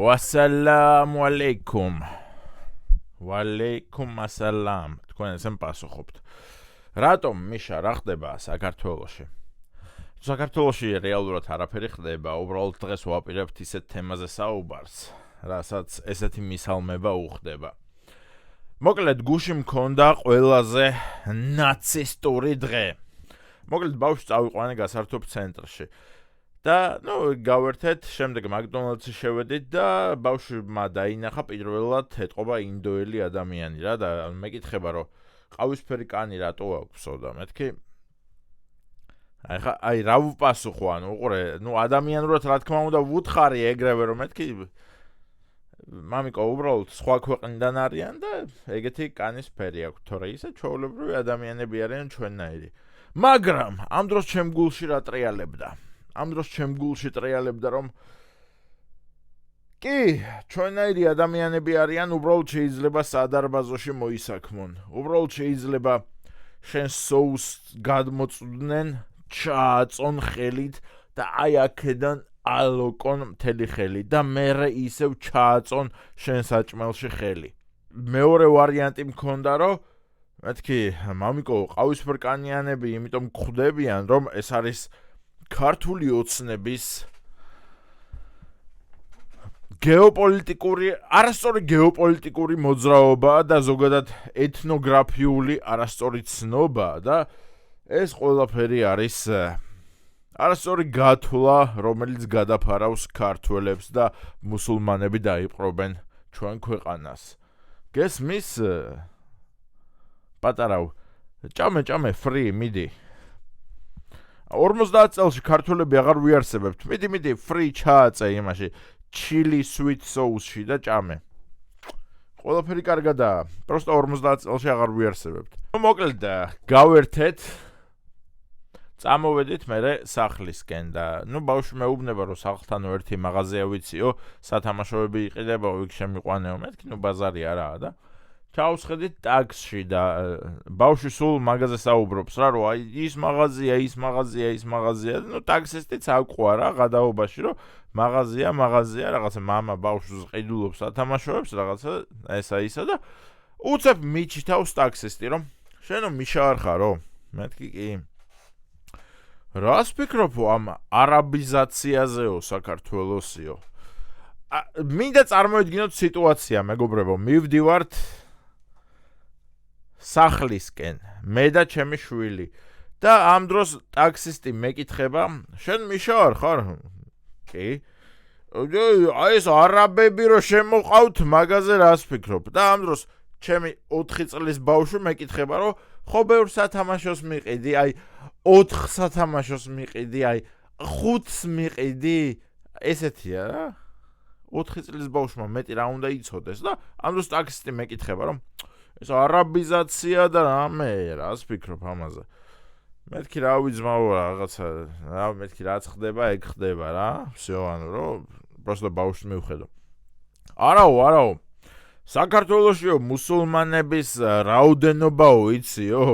Wassalamu alaikum. Walaikum assalam. თქვენ ესენ პასუხობთ. რატომ მიშა რა ხდება საქართველოში? საქართველოში რეალურად არაფერი ხდება, უბრალოდ დღეს ვაპირებთ ისეთ თემაზე საუბარს, რასაც ესეთი მისალმება უხდება. მოკლედ გუში მქონდა ყველაზე ნაცისტური დღე. მოკლედ ბავშვი წავიყვანე გასართობ ცენტრში. და გავერთეთ, შემდეგ მაკდონალდსში შევედით და ბავშვმა დაინახა პირველად ეთყობა ინდოელი ადამიანი რა და მეკითხება რომ ყავისფერი კანი რატო აქვსო და მეთქი აი რა ვპასუხო უყურე ადამიანურად რა თქმა უნდა ვუთხარი ეგრევე რომ მეთქი მამიკო უბრალოდ სხვა ქვეყნიდან არიან და ეგეთი კანის ფერი აქვს თორე ისე ჩვეულებრივი ადამიანები არიან ჩვენნაირი მაგრამ ამ დროს ჩემ გულში რა ტრიალებდა ამ დროს ჩემ გულში ტრიალებდა რომ კი ჩვენნაირი ადამიანები არიან უბრალოდ შეიძლება სადარბაზოში მოისაქმონ უბრალოდ შეიძლება შენ სოუს გადმოწვდნენ ჩააწონ ხელით და აი აქედან ალოკონ მთელი ხელი და მერე ისევ ჩააწონ შენ საჭმელში ხელი მეორე ვარიანტი მქონდა რომ მეთქი მამიკო ყავისფერკანიანები იმიტომ გვხვდებიან რომ ეს არის ქართული ოცნების არასწორი გეოპოლიტიკური მოძრაობა და ზოგადად ეთნოგრაფიული არასწორი ცნობა და ეს ყველაფერი არის არასწორი გათვლა, რომელიც გადაფარავს ქართველებს და მუსულმანები დაიპყრობენ ჩვენ ქვეყანას. გესმის პატარავ ჭამე ფრი მიდი 50 წელში ქართველები აღარ ვიარსებებთ. მიდი ფრი ჩააწე იმაში ჩილი sweet sauce-ში და ჭამე. ყველაფერი კარგადაა. პროსტა 50 წელში აღარ ვიარსებებთ. მოკლედ გავერთეთ წამოვედით მერე სახლისკენ და ბავშვი მეუბნება რომ სახლთან ერთი მაღაზია ვიციო, სათამაშოები იყიდება, იქ შემიყვანეო მეთქი, ბაზარი არაა და ჩავსხედით ტაქსში და ბავშვი სულ მაღაზია საუბრობს რა რომ აი ის მაღაზია ტაქსისტიც აკვა რა გადაობაში რომ მაღაზია რაღაცა მამა ბავშვს ყიდულობს სათამაშოებს რაღაცა ესა ისა და უცებ მიჩითავს ტაქსისტი რომ შენო მიშა არ ხარო მეთქი კი რას ფიქრობო ამ არაბიზაციაზეო საქართველოსიო მინდა წარმოვიდგინოთ სიტუაცია მეგობრებო მივდივართ სახლისკენ მე და ჩემი შვილი და ამ დროს ტაქსისტი მეკითხება შენ მიშა არ ხარ კი აი ეს არაბები რო შემოყავთ მაგაზე რას ფიქრობ და ამ დროს ჩემი 4 წლის ბავშვი მეკითხება რომ ხო ბევრ სათამაშოს მიყიდი აი 4 სათამაშოს მიყიდი აი 5-ს მიყიდი ესეთია რა 4 წლის ბავშვმა მეტი რა უნდა იცოდეს და ამ დროს ტაქსისტი მეკითხება რომ ეს არაბიზაცია და რამე რას ფიქრობ ამაზე მეთქი რა ვიძმაო რაღაცა რა მეთქი რაც ხდება ეგ ხდება რა всё ანუ რომ просто ბავშვს მივხედო არაო საქართველოშიო მუსულმანების რაოდენობაო იციო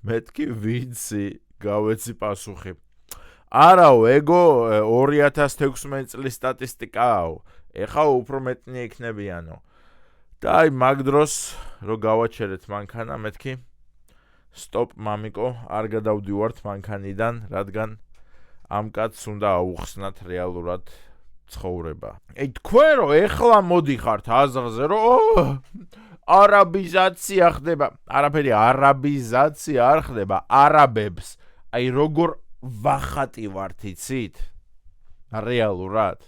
მეთქი ვიცი გავეცი პასუხი არაო ეგო 2016 წლის სტატისტიკაო ეხა უფრო მეტნი იქნებიანო და აი მაგ დროს რო გავაჩერეთ მანქანა მეთქი სტოპ მამიკო არ გადავდივართ მანქანიდან რადგან ამ კაცს უნდა აუხსნათ რეალურად ცხოვრება აი თქვენ რო ეხლა მოდიხართ აზრზე რომ არაბიზაცია ხდება არაფერი არაბიზაცია არ ხდება არაბებს აი როგორ ვახატი ვართ იცით რეალურად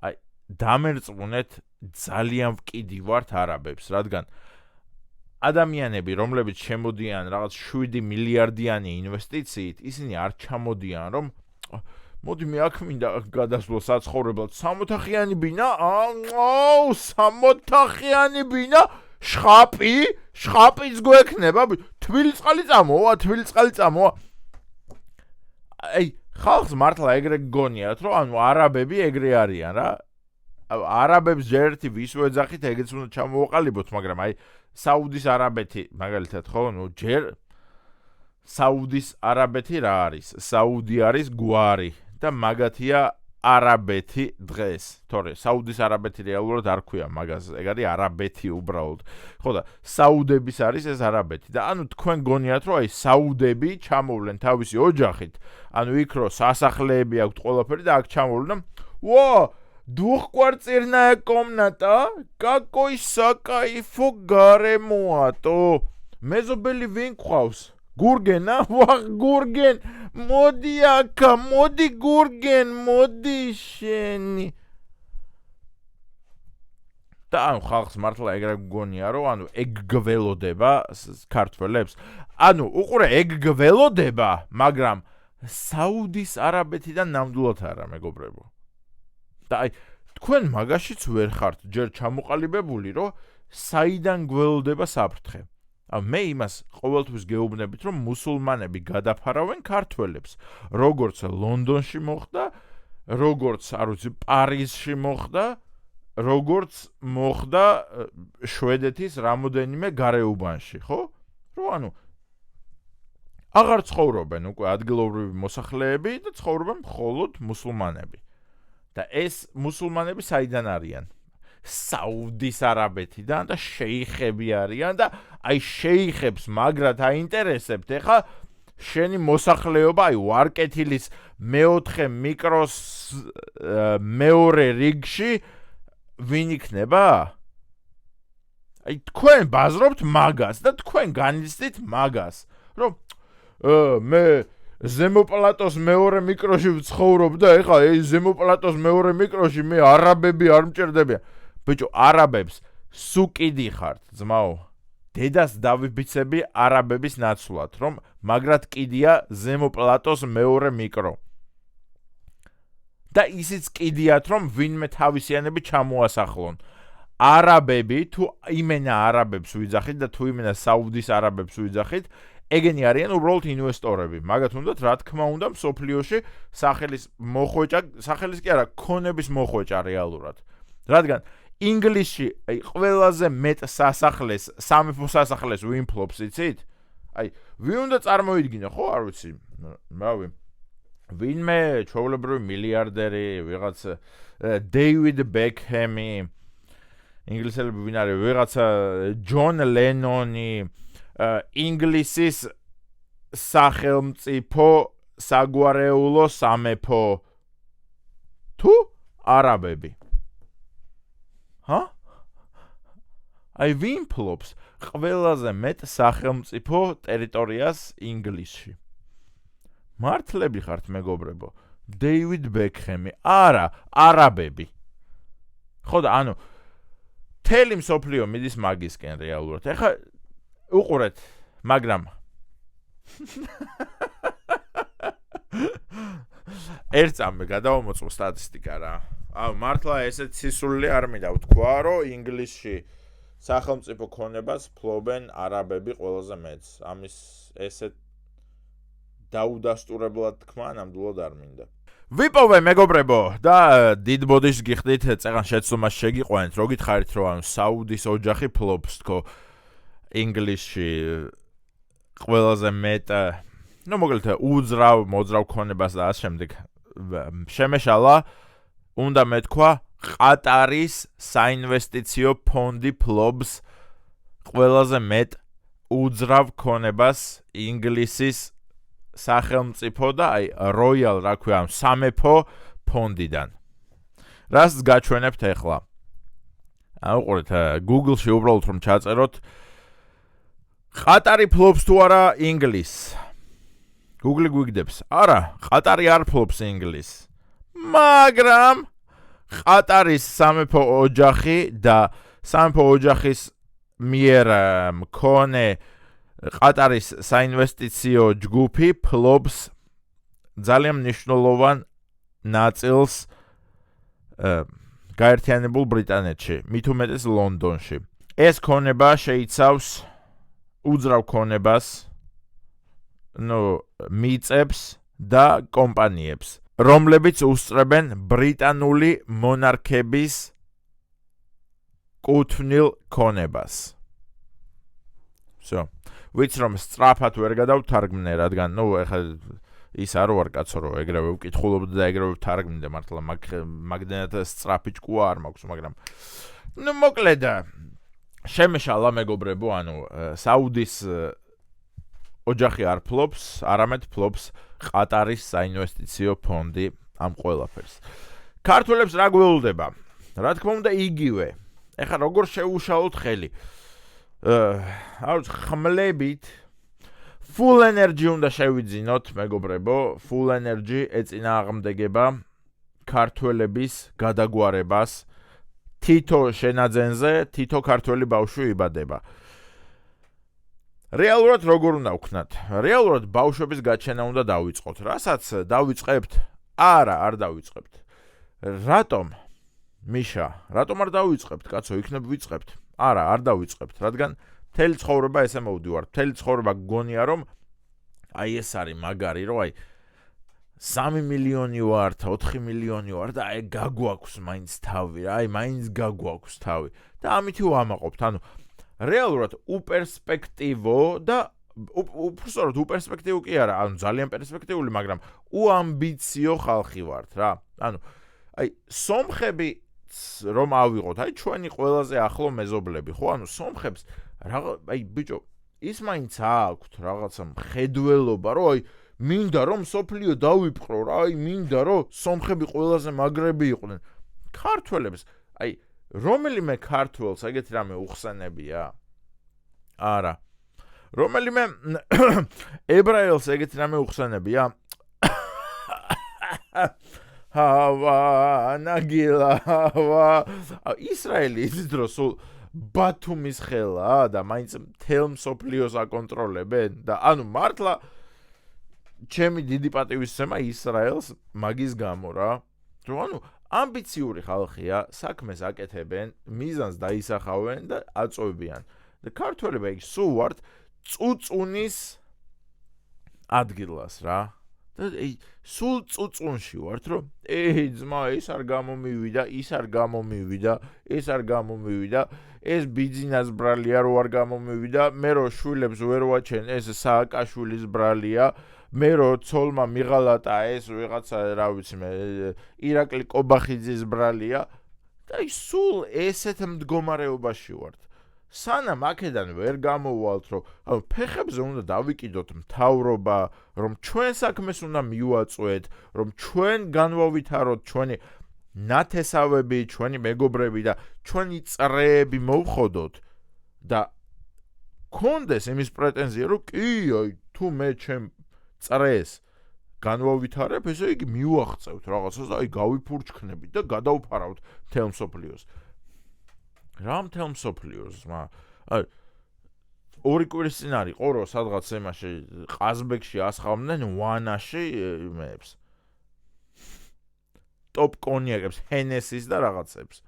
აი დამერწმუნეთ ძალიან ვკიდი ვართ არაბებს რადგან ადამიანები რომლებიც შემოდიან რაღაც 7 მილიარდიანი ინვესტიციით ისინი არ ჩამოდიან რომ მოდი მე აქ მინდა გადასვლა საცხოვრებლად 60-ხიანი ბინა 60-ხიანი ბინა შხაპიც გვექნება თბილისწყალი წამოვა აი ხალხს მართლა ეგრე გგონიათ რომ ანუ არაბები ეგრე არიან რა არაბებს ჯერ ერთი ვის ვეძახით ეგეც უნდა ჩამოვაყალიბოთ მაგრამ აი საუდის არაბეთი მაგალითად ხო ჯერ საუდის არაბეთი რა არის საუდი არის გვარი და მაგათია არაბეთი დღეს. თორე საუდის არაბეთი რეალურად არ ქვია მაგას, ეგ არის არაბეთი უბრალოდ. ხო და საუდების არის ეს არაბეთი და ანუ თქვენ გონიათ რომ აი საუდები ჩამოვლენ თავისი ოჯახით, ანუ იქ რო სასახლეები აქვთ ყველაფერი და აქ ჩამოვლენ. ვა, двухквартирная комната, какой საკაიფო გარემოატო. მეზობელი ვინ ყავს? გურგენა? ვა, გურგენ, მოდი აქა, მოდი გურგენ, მოდი შენი. და ანუ ხალხს მართლა ეგრე გგონია რომ ანუ ეგ გველოდება ქართველებს. ანუ უყურე ეგ გველოდება, მაგრამ საუდის არაბეთიდან ნამდვილად არა მეგობრებო. და აი თქვენ მაგაშიც ვერ ხართ ჯერ ჩამოყალიბებული რომ საიდან გველოდება საფრთხე. მე იმას ყოველთვის გეუბნებით რომ მუსულმანები გადაფარავენ ქართველებს, როგორც ლონდონში მოხდა, როგორც არ ვიცი პარიზში მოხდა, როგორც მოხდა შვედეთის რამოდენიმე გარეუბანში, ხო? რომ ანუ აღარ ცხოვრობენ უკვე ადგილობრივი მოსახლეები და ცხოვრობენ მხოლოდ მუსულმანები. და ეს მუსულმანები საიდან არიან? საუდის არაბეთიდან და შეიხები არიან და აი შეიხებს მაგრად აინტერესებთ ეხა შენი მოსახლეობა აი ვარკეთილის მეოთხე მიკროს მეორე რიგში ვინ იქნება? აი თქვენ ბაზრობთ მაგას და თქვენ განიცდით მაგას რომ მე ზემოპლატოს მეორე მიკროში ვცხოვრობ და ეხა ეს ზემოპლატოს მეორე მიკროში მე არაბები არ მჭირდებიან. ბიჭო, არაბებს სუკიდი ხართ, ძმაო. დედას დავიბიცები არაბების ნაცვლად, რომ მაგრად კიდია ზემოპლატოს მეორე მიკრო. და ისიც კიდიათ, რომ ვინმე თავისიანები ჩამოასახლონ. არაბები თუ იმენა არაბებს ვიძახით და თუ იმენა საუდის არაბებს ვიძახით, ეგენი არიან უბრალოდ ინვესტორები. მაგათ უნდათ რა თქმა უნდა მსოფლიოში სახელის მოხვეჭა, სახელის კი არა, ქონების მოხვეჭა რეალურად. რადგან ინგლისში აი ყველაზე მეტ სასახლეს, სამეფო სასახლეს ვინ ფლობს, იცით? აი, ვინ უნდა წარმოიდგინო, ხო, არ ვიცი. რავი. ვინმე ჩვეულებრივი მილიარდერი, ვიღაც დეივიდ ბეკჰემი, ინგლისელები ვინ არის, ვიღაცა ჯონ ლენონი, ინგლისის სახელმწიფო საგვარეულო სამეფო თუ არაბები. ჰა? აი ვინ ფლობს ყველაზე მეტ სახელმწიფო ტერიტორიას ინგლისში? მართლები ხართ მეგობრებო, დეივიდ ბეკჰემი, არა, არაბები. ხო და ანუ თელი მსოფლიო მიდის მაგისკენ რეალურად. ეხა უყურეთ, მაგრამ ერთ წამი გადავამოწმო სტატისტიკა რა. მართლა ესეც სისულელე არ მინდა ვთქვა, რომ ინგლისში სახელმწიფო ქონებას ფლობენ არაბები ყველაზე მეტს. ამის ესეთ დაუდასტურებლად თქმა ნამდვილად არ მინდა. ვიპოვე მეგობრებო და დიდ ბოდიშს გიხდით წეგან შეცდომას შეგიყვანეთ, რო გითხარით რომ საუდის ოჯახი ფლობს თქო ინგლისში ყველაზე მეტ მოკლედ უძრავ მოძრავ ქონებას და ამ შემდეგ შემეშალა უნდა მეთქვა ყატარის საინვესტიციო ფონდი ფლობს ყველაზე მეტ უძრავ ქონებას ინგლისის სახელმწიფო და აი როიალ რა ქვია სამეფო ფონდიდან. რას გაჩვენებთ ახლა? უყურეთ Google-ში უბრალოდ რომ ჩაწეროთ ყატარი ფლობს თუ არა ინგლისს. Google გვიგდებს. არა, ყატარი არ ფლობს ინგლისს. მაგრამ ყატარის სამეფო ოჯახი და სამეფო ოჯახის მიერ მქონე ყატარის საინვესტიციო ჯგუფი ფლობს ძალიან მნიშვნელოვან ნაწილს გაერთიანებულ ბრიტანეთში, მით უმეტეს ლონდონში. ეს ქონება შეიცავს უძრავ ქონებას, მიწებს და კომპანიებს, რომლებიც უსწრებენ ბრიტანული მონარქების კუთვნილ ქონებას. ვიცი რომ სწრაფად ვერ გადავთარგმნე, რადგან ეხლა ის არ ვარ კაცო რომ ეგრევე ვკითხულობდი და ეგრევე ვთარგმნი მართლა მაგდენად სწრაფი ჭკუა არ მაქვს მაგრამ ნუ მოკლედ შემეშალა მეგობრებო ანუ საუდის ოჯახი არ ფლობს არამედ ფლობს ყატარის საინვესტიციო ფონდი ამ ყველაფერს ქართველებს რა გველდება რა თქმა უნდა იგივე ეხლა როგორ შეუშალოთ ხელი ხმლებით full energy უნდა შევიძინოთ მეგობრებო full energy ეწინააღმდეგება ქართველების გადაგვარებას თითო შენაძენზე თითო ქართველი ბავშვი იბადება რეალურად როგორ უნდა ვქნათ რეალურად ბავშვების გაჩენა უნდა დავიწყოთ რასაც დავიწყებთ არა არ დავიწყებთ რატომ მიშა რატომ არ დავიწყებთ კაცო იქნებ ვიწყებთ არა არ დავიწყებთ რადგან მთელი ცხოვრება ესე მოვდივართ მთელი ცხოვრება გგონია რომ აი ეს არის მაგარი რომ აი 3 მილიონი ვართ 4 მილიონი ვარ და აი გაგვაქვს მაინც თავი რა აი მაინც გაგვაქვს თავი და ამითი ვამაყობთ ანუ რეალურად უპერსპექტივო და უბრალოდ უპერსპექტივო კი არა ანუ ძალიან პერსპექტიული მაგრამ უამბიციო ხალხი ვართ რა ანუ აი სომხები რომ ავიღოთ აი ჩვენი ყველაზე ახლო მეზობლები ხო ანუ სომხებს აი ბიჭო ის მაინც აქვთ რაღაცა მხედველობა რომ აი მინდა რომ სოფლიო დავიპყრო რა აი მინდა რომ სომხები ყველაზე მაგრები იყვნენ ქართველებს აი რომელიმე ქართველს ეგეთი რამე უხსენებია არა რომელიმე ებრაელს ეგეთი რამე უხსენებია ჰავა ნაგილა ჰავა ისრაელი ის დროს ბათუმის ხელა და მაინც მთელ მსოფლიოს აკონტროლებენ და ანუ მართლა ჩემი დიდი პატივისცემა ისრაელს მაგის გამო რა რომ ანუ ამბიციური ხალხია საქმეს აკეთებენ მიზანს დაისახავენ და აწოვებიან და ქართველები სულ ვართ წუწუნის ადგილას რა და სულ წუწუნში ვართ რომ ძმა ეს არ გამომივიდა ის არ გამომივიდა ეს არ გამომივიდა ეს ბიძინას ბრალია რო არ გამომივიდა მე რო შვილებს ვერ ვაჩენ ეს სააკაშვილის ბრალია მე რო ცოლმა მიღალატა ეს ვიღაცა რა ვიცი მე ირაკლი კობახიძის ბრალია და სულ ესეთ მდგომარეობაში ვართ სანამ აქედან ვერ გამოვალთ რომ ანუ ფეხებზე უნდა დავიკიდოთ მთავრობა რომ ჩვენ საქმეს უნდა მივაწვეთ რომ ჩვენ განვავითაროთ ჩვენი ნათესავები ჩვენი მეგობრები და ჩვენი წრეები მოვხოდოთ და კონდეს იმის პრეტენზია რომ კი აი თუ მე ჩემ წრეს განვავითარებ ესე იგი მივახწევთ რაღაცას და აი გავიფურჩქნებით და გადავფარავთ მთელ მსოფლიოს რა მთელ მსოფლიოს აი ორი კვირის წინ არის ყო რომ სადღაც იმაში ყაზბეგში ასხამდნენ ვანაში მეებს ტოპ კონიაკებს ჰენესის და რაღაცებს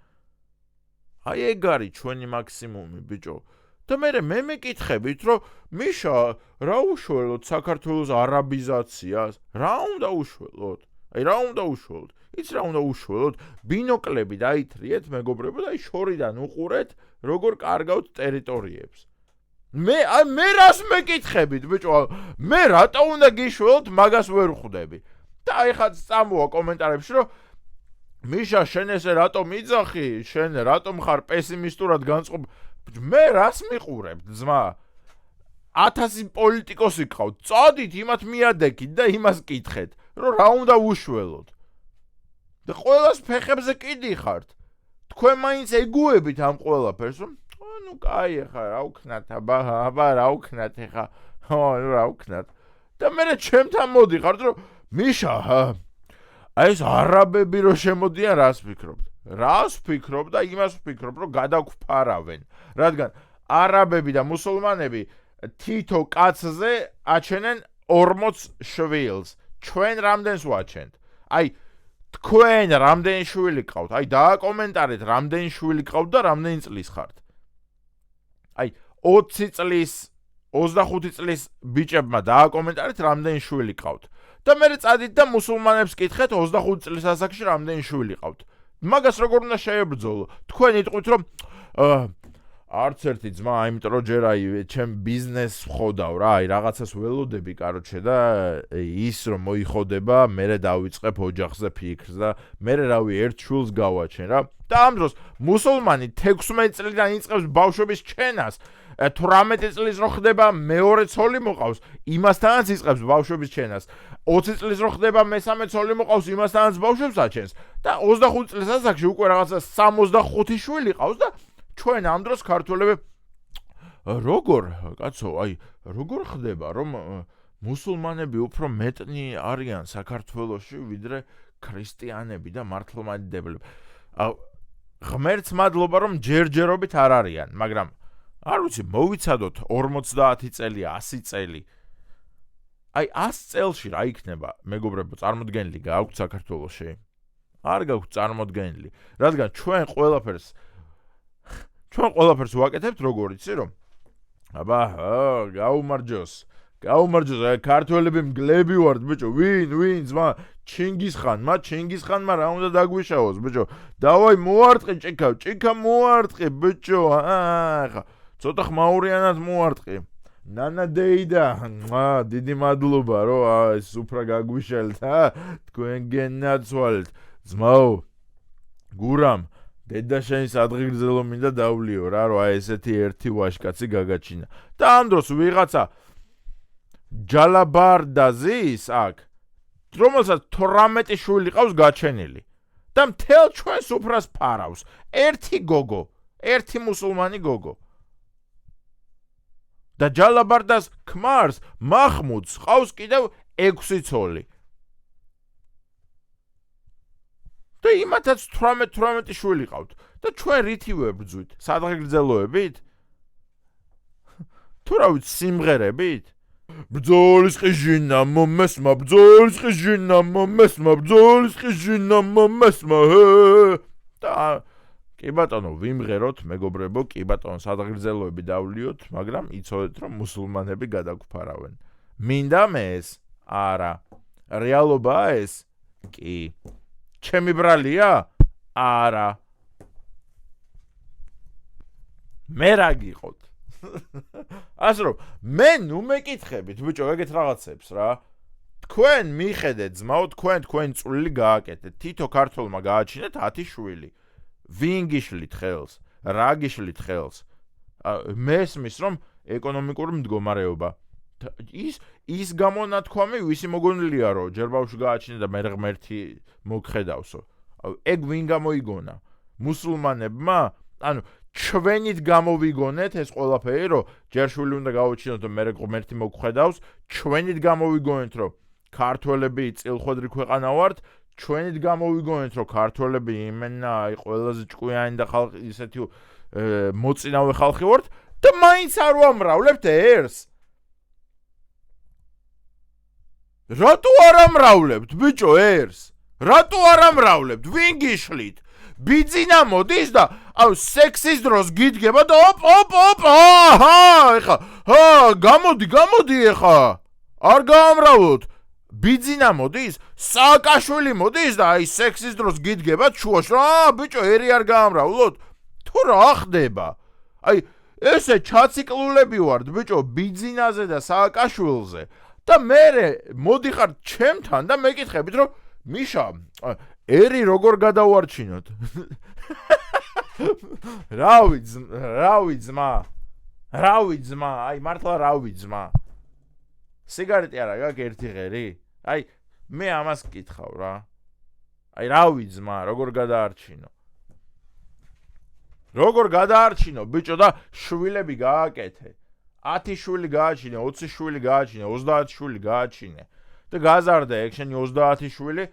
აი ეგ არის ჩვენი მაქსიმუმი ბიჭო და მე მეკითხებით რომ მიშა რა უშველოთ საქართველოს არაბიზაციას რა უნდა უშველოთ აი რა უნდა უშველოთ იც რა უნდა უშველოთ ბინოკლები დაითრიეთ მეგობრებო და აი შორიდან უყურეთ როგორ კარგავთ ტერიტორიებს მე რას მეკითხებით ბიჭო მე რატო უნდა გიშველოთ მაგას ვერ ხვდები და აი ხაც წამოვა კომენტარებში რომ მიშა შენ ესე რატომ იძახი შენ რატომ ხარ პესიმისტურად განწყობ მე რას მიყურებ ძმა 1000 პოლიტიკოსი ყავთ წადით იმათ მიადექით და იმას კითხეთ რომ რა უნდა უშველოთ და ყველას ფეხებზე კიდიხართ თქვენ მაინც ეგუებით ამ ყველაფერს რომ ნუ კაი ხა რა ვქნათ აბა რა ვქნათ ხა რა ვქნათ და მე ჩემთან მოდიხართ რომ მიშა აი ეს არაბები რო შემოდიან რას ვფიქრობ და იმას ვფიქრობ რომ გადაგფარავენ რადგან არაბები და მუსულმანები თითო კაცზე აჩენენ 40 შვილს ჩვენ რამდენს ვაჩენთ აი თქვენ რამდენი შვილი ყავთ აი დააკომენტარეთ რამდენი შვილი ყავთ და რამდენი წლის ხართ აი 20 წლის 25 წლის ბიჭებმა დააკომენტარეთ რამდენი შვილი ყავთ და მე წადით და მუსულმანებს კითხეთ 25 წლის ასაკში რამდენი შვილი ყავთ მაგას როგორ უნდა შეებრძოლო თქვენ იტყვით რომ არც ერთი ძმა, იმიტომ რომ ჯერ ჩემ ბიზნესს ვხოდავ რა, რაღაცას ველოდები, კაროჩე და ის რომ მოიხოდება, მერე დავიწყებ ოჯახზე ფიქრს და მერე რავი ერთ შულს გავაჩენ რა. და ამ დროს მუსულმანი 16 წლიდან იწყებს ბავშვების ჩენას. 18 წლის რო ხდება მეორე ცოლი მოყავს, იმასთანაც იწყებს ბავშვების ჩენას. 20 წლის რო ხდება მესამე ცოლი მოყავს, იმასთანაც ბავშვებს აჩენს და 25 წლის ასაკში უკვე რაღაცა 65 შვილი ყავს და ჩვენ ამ დროს ქართველები როგორ კაცო, როგორ ხდება რომ მუსულმანები უფრო მეტნი არიან საქართველოში ვიდრე ქრისტიანები და მართლმადიდებლები. ღმერთს მადლობა რომ ჯერჯერობით არ არიან, მაგრამ არ ვიცი, მოვიცადოთ 50 წელი, 100 წელი. 100 წელში რა იქნება, მეგობრებო, წარმოდგენილი გააქვთ საქართველოში? არ გაქვთ წარმოდგენილი, რადგან ჩვენ ყველაფერს ვაკეთებთ როგორ იცი რომ? გაუმარჯოს, ქართველები მგლები ვართ, ბიჭო, ვინ ძმა? ჩინგისხანმა რა უნდა დაგვიშავოს, ბიჭო? დავაი მოარტყი ჭიქა მოარტყი, ბიჭო, ხა ცოტა ხმაურიანად მოარტყი. ნანა დეიდა, დიდი მადლობა რომ ეს უფრა გაგვიშალეთ, თქვენ გენაცვალეთ. ძმაო, გურამ, დედა შენის ადღირგზელო მინდა დავლიო რა, რომ ესეთი ერთი ვაშკაცი გაგაჩინა. და ამ დროს ვიღაცა ჯალაბარდაზის აქ, რომელსაც 18 შვილი ყავს გაჩენილი და მთელ ჩვენს უფრას ფარავს. ერთი გოგო, ერთი მუსულმანი გოგო. და ჯალაბარდას ქმარს მაჰმუდს ყავს კიდევ 6 ცოლი. და იმათაც 18 შვილი ყავთ. და ჩვენ რითი ვებრძვით? სადღეგრძელოებით? თუ რა ვიცი, სიმღერებით? ბრძოლის ყიჟინა მომესმა, და კი ბატონო, ვიმღეროთ, მეგობრებო, კი ბატონო, სადღეგრძელოები დავლიოთ, მაგრამ იცოდეთ, რომ მუსულმანები გადაგვფარავენ. მინდა მე ეს? არა. რეალობაა ეს? კი. ჩემი ბრალია? არა. მე რა გიყოთ? ასე რომ, მე ნუ მეკითხებით, ბიჭო, ეგეთ რაღაცებს რა. თქვენ მიხედეთ, ძმაო, თქვენ წვლილი გააკეთეთ. თითო ქართველმა გააჩინეთ 10 შვილი. ვინ გიშლით ხელს? რა გიშლით ხელს? მესმის რომ ეკონომიკური მდგომარეობა. ის გამონათქვამი ვისი მოგონილია რომ ჯერ ბავშვი გააჩინე და მე ღმერთი მოგხედავსო. ეგ ვინ გამოიგონა? მუსულმანებმა? ანუ ჩვენით გამოვიგონეთ ეს ყველაფერი რომ ჯერ შვილი უნდა გავაჩინოთ და მე ღმერთი მოგხედავს, ჩვენით გამოვიგონეთ რომ ქართველები წილხვედრი ქვეყანა ვართ, ჩვენით გამოვიგონეთ რომ ქართველები იმენა ყველაზე ჭკვიანი და ხალხი ისეთი მოწინავე ხალხი ვართ და მაინც არ ვამრავლებთ ერს. რატო არ ამრავლებთ, ბიჭო, ერს? რატო არ ამრავლებთ? ვინ გიშლით? ბიძინა მოდის და სექსის დროს გიდგება და გამოდი ეხა. არ გაამრავლოთ. ბიძინა მოდის, სააკაშვილი მოდის და სექსის დროს გიდგება ჩუაშ, ბიჭო, ერი არ გაამრავლოთ. თუ რა ხდება? ესე ჩაციკლულები ვართ, ბიჭო, ბიძინაზე და სააკაშვილზე. და მე მოდიხარ ჩემთან და მეკითხებით რომ მიშა, ერი როგორ გადავარჩინოთ? რავი ძმა, მართლა რავი ძმა. სიგარეტი არა გაქვს ერთი ღერი? მე ამას გკითხავ რა. რავი ძმა, როგორ გადაარჩინო? როგორ გადაარჩინო, ბიჭო, და შვილები გააკეთე. 10 შვილი გააჩინე, 20 შვილი გააჩინე, 30 შვილი გააჩინე. და გაზარდა ეგ შენი 30 შვილი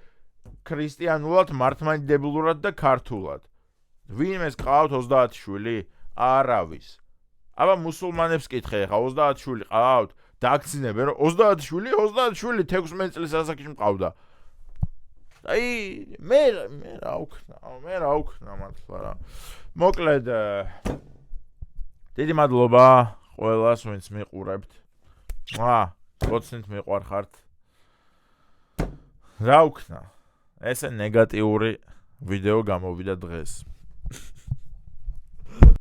ქრისტიანულად, მართლმადიდებლურად და ქართულად. ვინმეს ყავთ 30 შვილი? არავის. აბა მუსულმანებს კითხე ხა 30 შვილი ყავთ? დააქცინებენ რომ 30 შვილი 16 წლის ასაკში მყავდა. მე რა უქნა მართლა რა. მოკლედ დიდი მადლობა ყველას, ვინც მიყურებთ. გოცნით მიყვარხართ. რა უქნა? ესე ნეგატიური ვიდეო გამოვიდა დღეს.